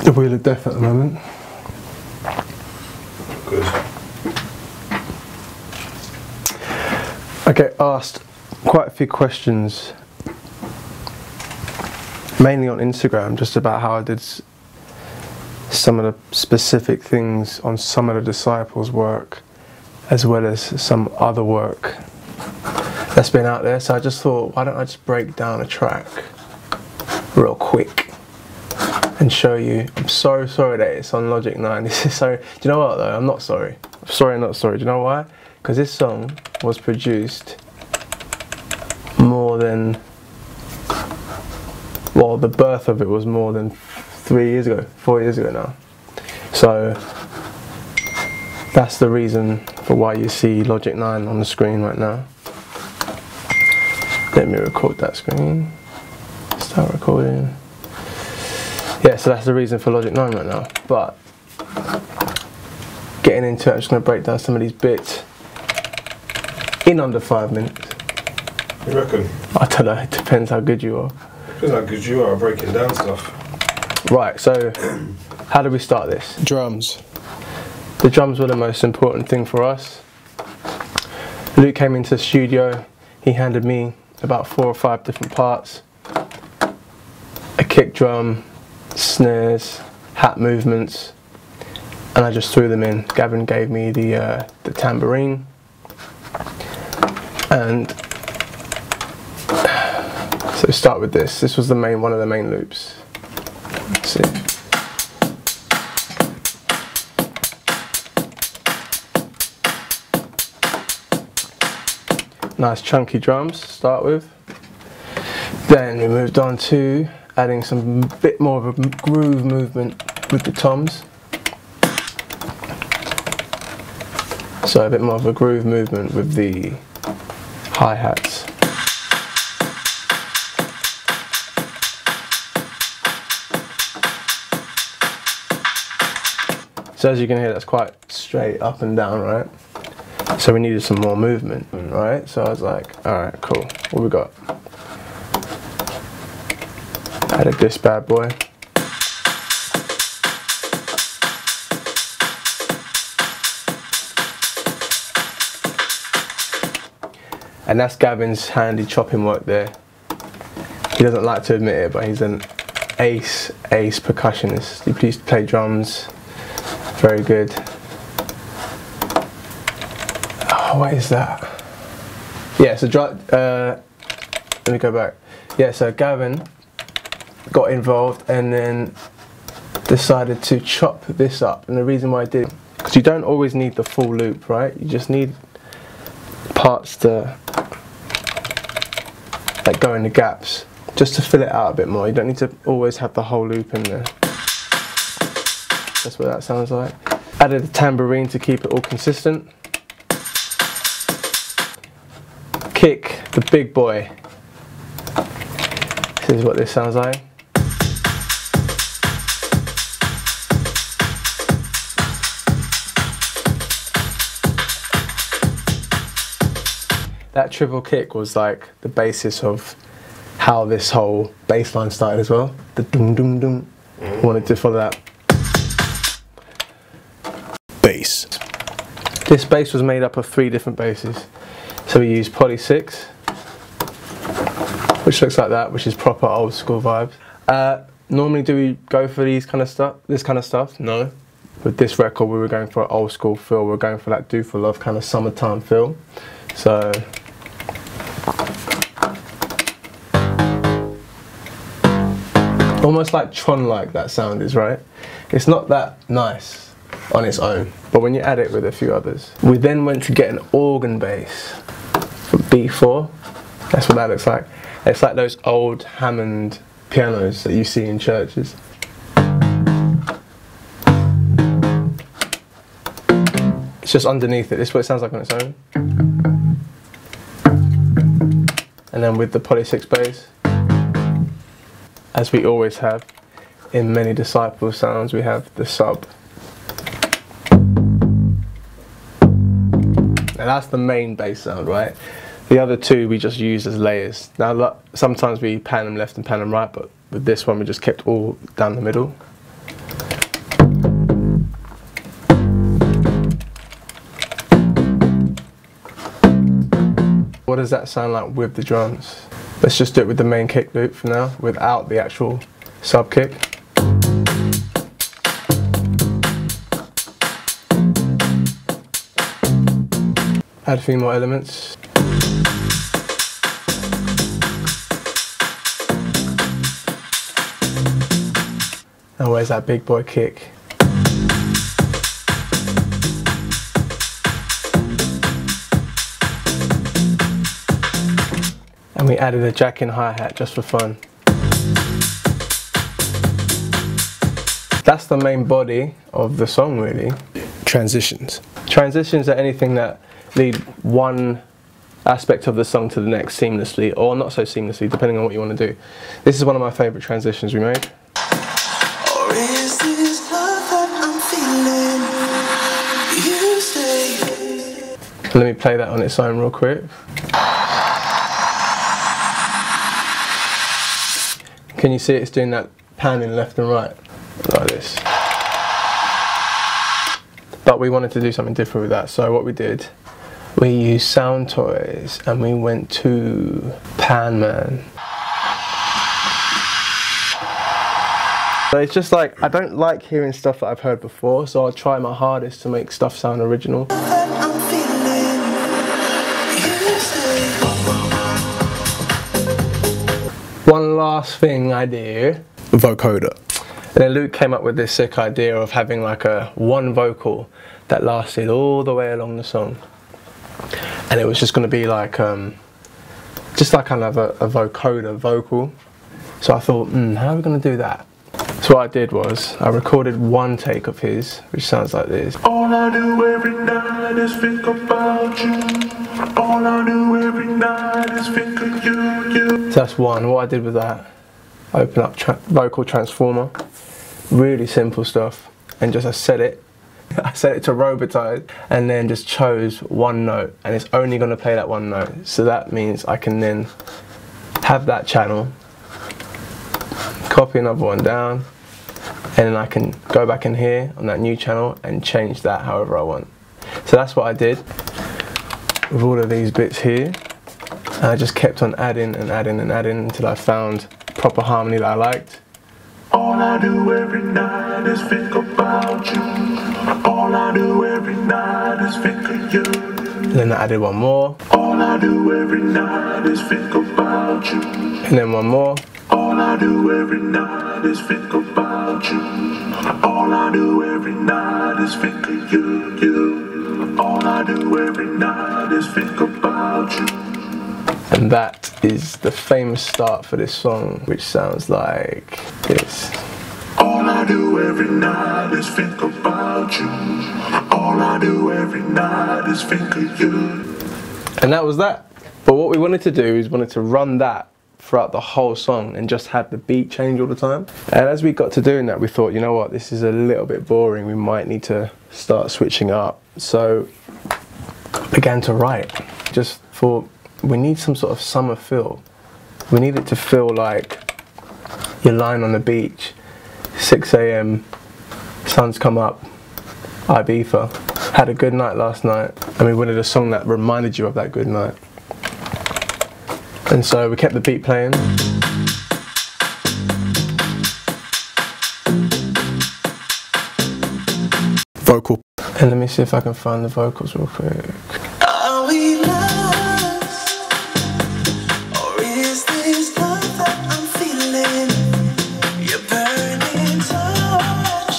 The wheel of death at the moment. Good. I get asked quite a few questions, mainly on Instagram, just about how I did some of the specific things on some of the disciples' work, as well as some other work that's been out there. So I just thought, why don't I just break down a track real quick and show you. I'm so sorry that it's on Logic 9. This is so. Do you know what though? I'm not sorry. I'm sorry, I'm not sorry. Do you know why? Because this song was produced more than, well, the birth of it was more than 4 years ago now. So that's the reason for why you see Logic 9 on the screen right now. Let me record that screen. Start recording. Yeah, so that's the reason for Logic 9 right now. But getting into it, I'm just going to break down some of these bits in under 5 minutes. You reckon? I don't know, it depends how good you are. Depends how good you are at breaking down stuff. Right, so how do we start this? Drums. The drums were the most important thing for us. Luke came into the studio, he handed me about 4 or 5 different parts. A kick drum, snares, hat movements, and I just threw them in. Gavin gave me the tambourine, and so start with this. This was one of the main loops. Let's see. Nice chunky drums to start with. Then we moved on to adding some bit more of a groove movement with the toms. So a bit more of a groove movement with the hi-hats. So as you can hear, that's quite straight up and down, right? So we needed some more movement, right? So I was like, alright, cool. What we got? Added this bad boy. And that's Gavin's handy chopping work there. He doesn't like to admit it, but he's an ace percussionist. He used to play drums. Very good. Oh, what is that? Yeah, so let me go back. Yeah, so Gavin got involved and then decided to chop this up. And the reason why I did, because you don't always need the full loop, right? You just need parts to like go in the gaps, just to fill it out a bit more. You don't need to always have the whole loop in there. That's what that sounds like. Added a tambourine to keep it all consistent. Kick, the big boy. This is what this sounds like. That triple kick was like the basis of how this whole bass line started as well. The dum dum dum. Wanted to follow that. Bass. This bass was made up of 3 different basses. So we used Poly 6, which looks like that, which is proper old school vibes. Normally do we go for this kind of stuff? No. With this record we were going for an old school feel, we were going for that Duvall kind of summertime feel. So almost like Tron-like that sound is, right? It's not that nice on its own, but when you add it with a few others. We then went to get an organ bass from B4. That's what that looks like. It's like those old Hammond pianos that you see in churches. It's just underneath it. This is what it sounds like on its own. And then with the Poly 6 bass, as we always have in many Disciple sounds, we have the sub. Now that's the main bass sound, right? The other 2 we just used as layers. Now sometimes we pan them left and pan them right, but with this one we just kept all down the middle. What does that sound like with the drums? Let's just do it with the main kick loop for now, without the actual sub kick. Add a few more elements. And where's that big boy kick? And we added a jack in hi-hat just for fun. That's the main body of the song really. Transitions. Transitions are anything that lead one aspect of the song to the next seamlessly, or not so seamlessly, depending on what you want to do. This is one of my favourite transitions we made. Or is this love that I'm feeling? You say. Let me play that on its own real quick. Can you see it's doing that panning left and right? Like this. But we wanted to do something different with that, so what we did, we used Sound Toys and we went to Pan Man. So it's just like, I don't like hearing stuff that I've heard before, so I'll try my hardest to make stuff sound original. One last thing I do, vocoder. And then Luke came up with this sick idea of having like a one vocal that lasted all the way along the song. And it was just going to be like, just like kind of a vocoder vocal. So I thought, how are we going to do that? So what I did was, I recorded one take of his, which sounds like this. All I do every night is think about you. All I do every night is think of you. So that's one. What I did with that, open up vocal transformer. Really simple stuff. And just I set it to robotize, and then just chose one note, and it's only going to play that one note. So that means I can then have that channel, copy another one down, and then I can go back in here on that new channel and change that however I want. So that's what I did with all of these bits here, and I just kept on adding and adding and adding until I found proper harmony that I liked. All I do every night is think about you. All I do every night is think of you. And then I added one more. All I do every night is think about you. And then one more. All I do every night is think about you. All I do every night is think of you, you. All I do every night is think about you. And that is the famous start for this song, which sounds like this. All I do every night is think about you. All I do every night is think of you. And that was that. But what we wanted to do is wanted to run that throughout the whole song and just have the beat change all the time. And as we got to doing that, we thought, you know what, this is a little bit boring. We might need to start switching up. So began to write. Just thought, we need some sort of summer feel. We need it to feel like you're lying on the beach, 6 AM, sun's come up, Ibiza, had a good night last night, and we wanted a song that reminded you of that good night. And so we kept the beat playing. Vocal. And let me see if I can find the vocals real quick. Are we lost? Or is this love that I'm feeling? Your burning touch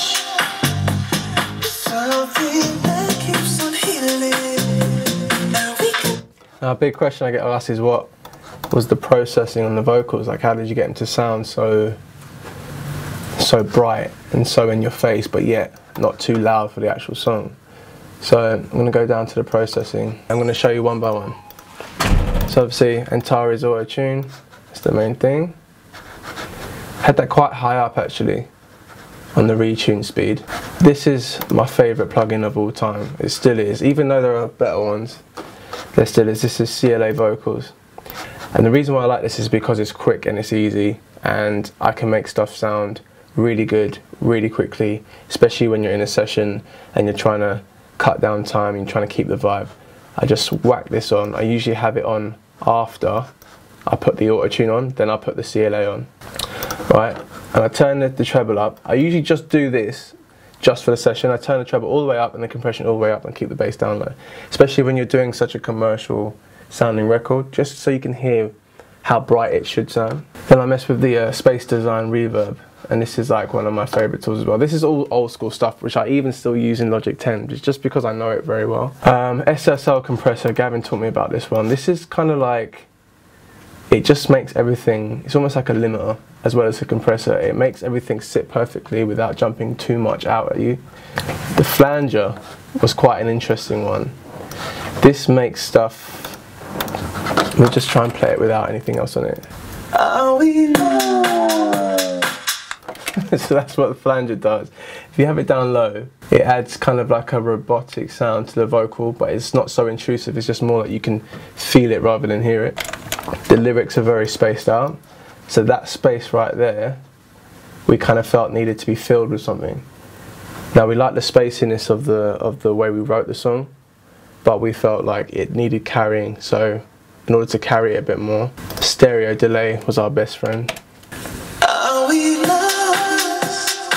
is something that keeps on healing. Now we can. Now a big question I get asked is what was the processing on the vocals? Like, how did you get them to sound so bright and so in your face, but yet not too loud for the actual song? So I'm going to go down to the processing. I'm going to show you one by one. So obviously Antares auto tune, that's the main thing. Had that quite high up actually on the retune speed. This is my favourite plugin of all time. It still is, even though there are better ones. There still is. This is CLA Vocals. And the reason why I like this is because it's quick and it's easy, and I can make stuff sound really good, really quickly, especially when you're in a session and you're trying to cut down time and you're trying to keep the vibe. I just whack this on. I usually have it on after I put the auto-tune on, then I put the CLA on, right? And I turn the treble up. I usually just do this just for the session. I turn the treble all the way up and the compression all the way up and keep the bass down low. Especially when you're doing such a commercial sounding record, just so you can hear how bright it should sound. Then I mess with the Space Design reverb, and this is like one of my favorite tools as well. This is all old school stuff, which I even still use in Logic 10, just because I know it very well. SSL compressor, Gavin taught me about this one. This is kind of like, it just makes everything, it's almost like a limiter as well as a compressor. It makes everything sit perfectly without jumping too much out at you. The flanger was quite an interesting one. This makes stuff, we'll just try and play it without anything else on it. Are we love? So that's what the flanger does. If you have it down low, it adds kind of like a robotic sound to the vocal, but it's not so intrusive, it's just more that you can feel it rather than hear it. The lyrics are very spaced out, so that space right there, we kind of felt needed to be filled with something. Now we like the spaciness of the way we wrote the song, but we felt like it needed carrying, so in order to carry it a bit more, stereo delay was our best friend. Are we lost,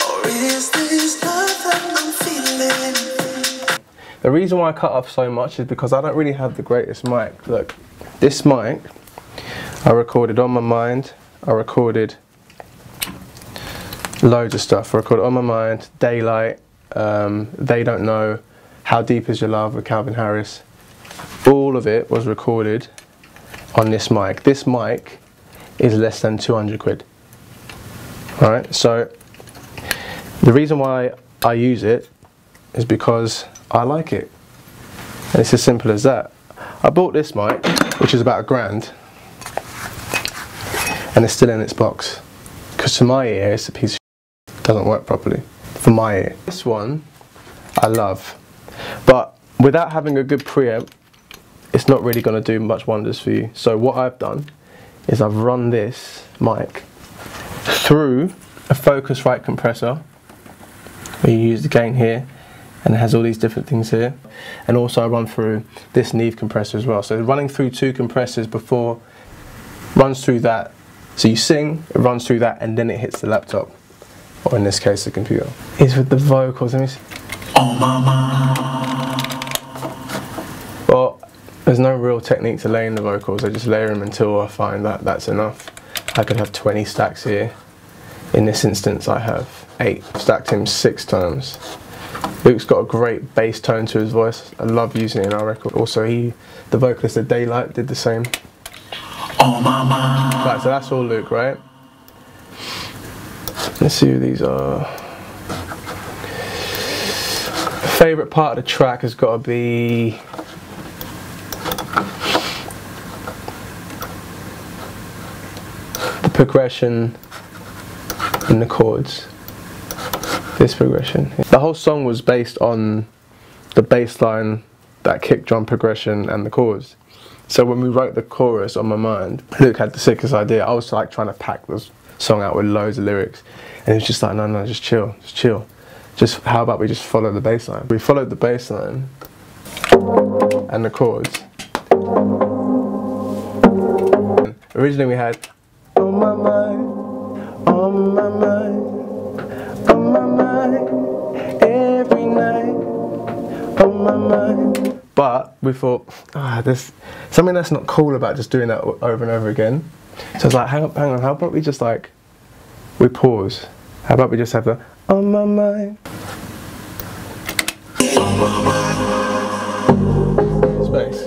or is this love that I'm feeling? The reason why I cut off so much is because I don't really have the greatest mic. Look, this mic, I recorded On My Mind, I recorded loads of stuff. I recorded On My Mind, Daylight, They Don't Know, How Deep Is Your Love with Calvin Harris. All of it was recorded on this mic. This mic is less than 200 quid. Alright, so the reason why I use it is because I like it. And it's as simple as that. I bought this mic, which is about £1,000, and it's still in its box. Because to my ear, it's a piece of shit. It doesn't work properly. For my ear. This one, I love. But without having a good preamp, it's not really going to do much wonders for you. So what I've done is I've run this mic through a Focusrite compressor, where you use the gain here, and it has all these different things here. And also I run through this Neve compressor as well. So running through two compressors before, runs through that. So you sing, it runs through that, and then it hits the laptop, or in this case the computer. Is with the vocals, let me see. Oh mama. Well, there's no real technique to laying the vocals. I just layer them until I find that that's enough. I could have 20 stacks here. In this instance I have 8. I've stacked him 6 times. Luke's got a great bass tone to his voice. I love using it in our record. Also the vocalist of Daylight did the same. Oh mama. Right, so that's all Luke, right? Let's see who these are. Favourite part of the track has got to be the progression in the chords. This progression. The whole song was based on the bass line, that kick drum progression, and the chords. So when we wrote the chorus On My Mind, Luke had the sickest idea. I was like trying to pack this song out with loads of lyrics, and he was just like, no, just chill, just chill. Just how about we just follow the bass line? We followed the bass line and the chords. Originally we had On my mind, on my mind, on my mind, every night, on my mind. But we thought, there's something that's not cool about just doing that over and over again. So I was like, hang on, how about we just like, we pause. How about we just have the On My Mind. On my mind. Space.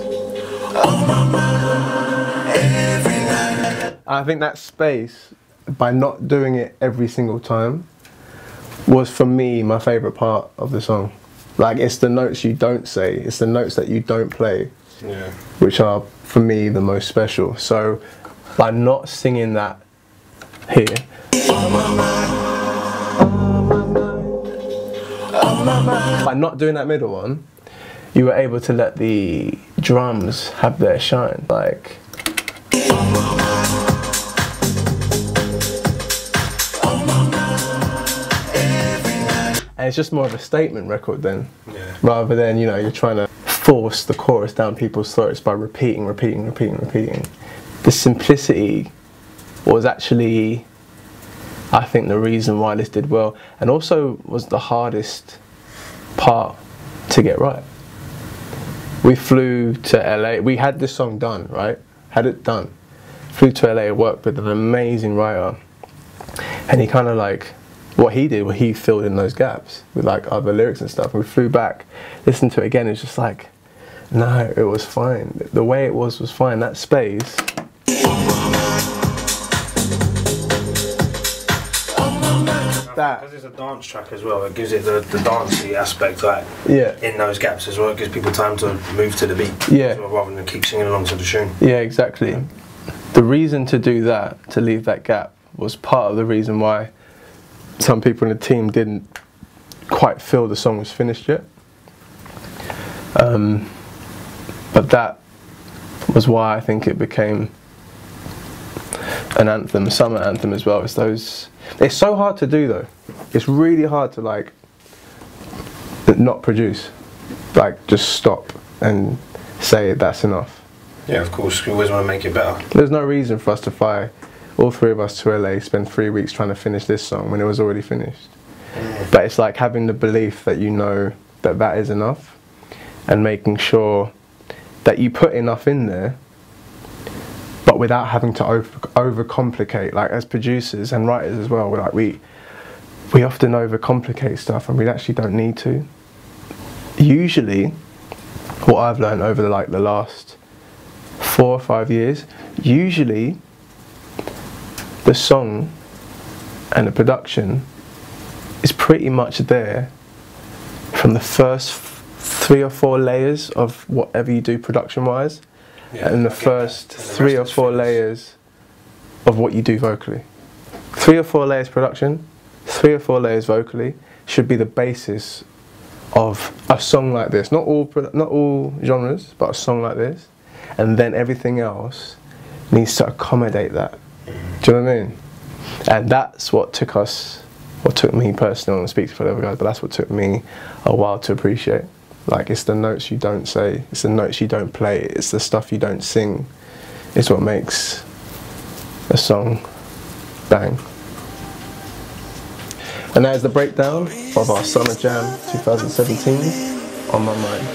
On my mind. Every night. I think that space, by not doing it every single time, was for me my favourite part of the song. Like, it's the notes you don't say, it's the notes that you don't play, yeah, which are for me the most special. So by not singing that here, by not doing that middle one, you were able to let the drums have their shine. Like, and it's just more of a statement record then, yeah, rather than, you know, you're trying to force the chorus down people's throats by repeating. The simplicity was actually, I think, the reason why this did well, and also was the hardest part to get right. We flew to LA, we had this song done, right? Had it done. Flew to LA, worked with an amazing writer, and he kind of like, what he did was he filled in those gaps with like other lyrics and stuff. And we flew back, listened to it again, it's just like, no, it was fine. The way it was fine. That space. Because it's a dance track as well, it gives it the dancey aspect, like in those gaps as well. It gives people time to move to the beat, as well, rather than keep singing along to the tune. Yeah, exactly. The reason to do that, to leave that gap, was part of the reason why some people in the team didn't quite feel the song was finished yet. But that was why I think it became an anthem, a summer anthem as well. It's those. It's so hard to do though. It's really hard to like not produce, like just stop and say that's enough. Yeah, of course. We always want to make it better. There's no reason for us to fly all three of us to LA, spend 3 weeks trying to finish this song when it was already finished. But it's like having the belief that you know that that is enough, and making sure that you put enough in there, but without having to overcomplicate. Like as producers and writers as well, we often overcomplicate stuff, and we actually don't need to. Usually, what I've learned over the last 4 or 5 years, usually the song and the production is pretty much there from the first 3 or 4 layers of whatever you do production-wise, and the first 3 or 4 layers of what you do vocally. 3 or 4 layers production, 3 or 4 layers vocally should be the basis of a song like this. Not all genres, but a song like this, and then everything else needs to accommodate that. Do you know what I mean? And that's what took me personally, I don't speak for the other guys, but that's what took me a while to appreciate. Like, it's the notes you don't say, it's the notes you don't play, it's the stuff you don't sing, it's what makes a song bang. And that is the breakdown of our Summer Jam 2017 on my mind.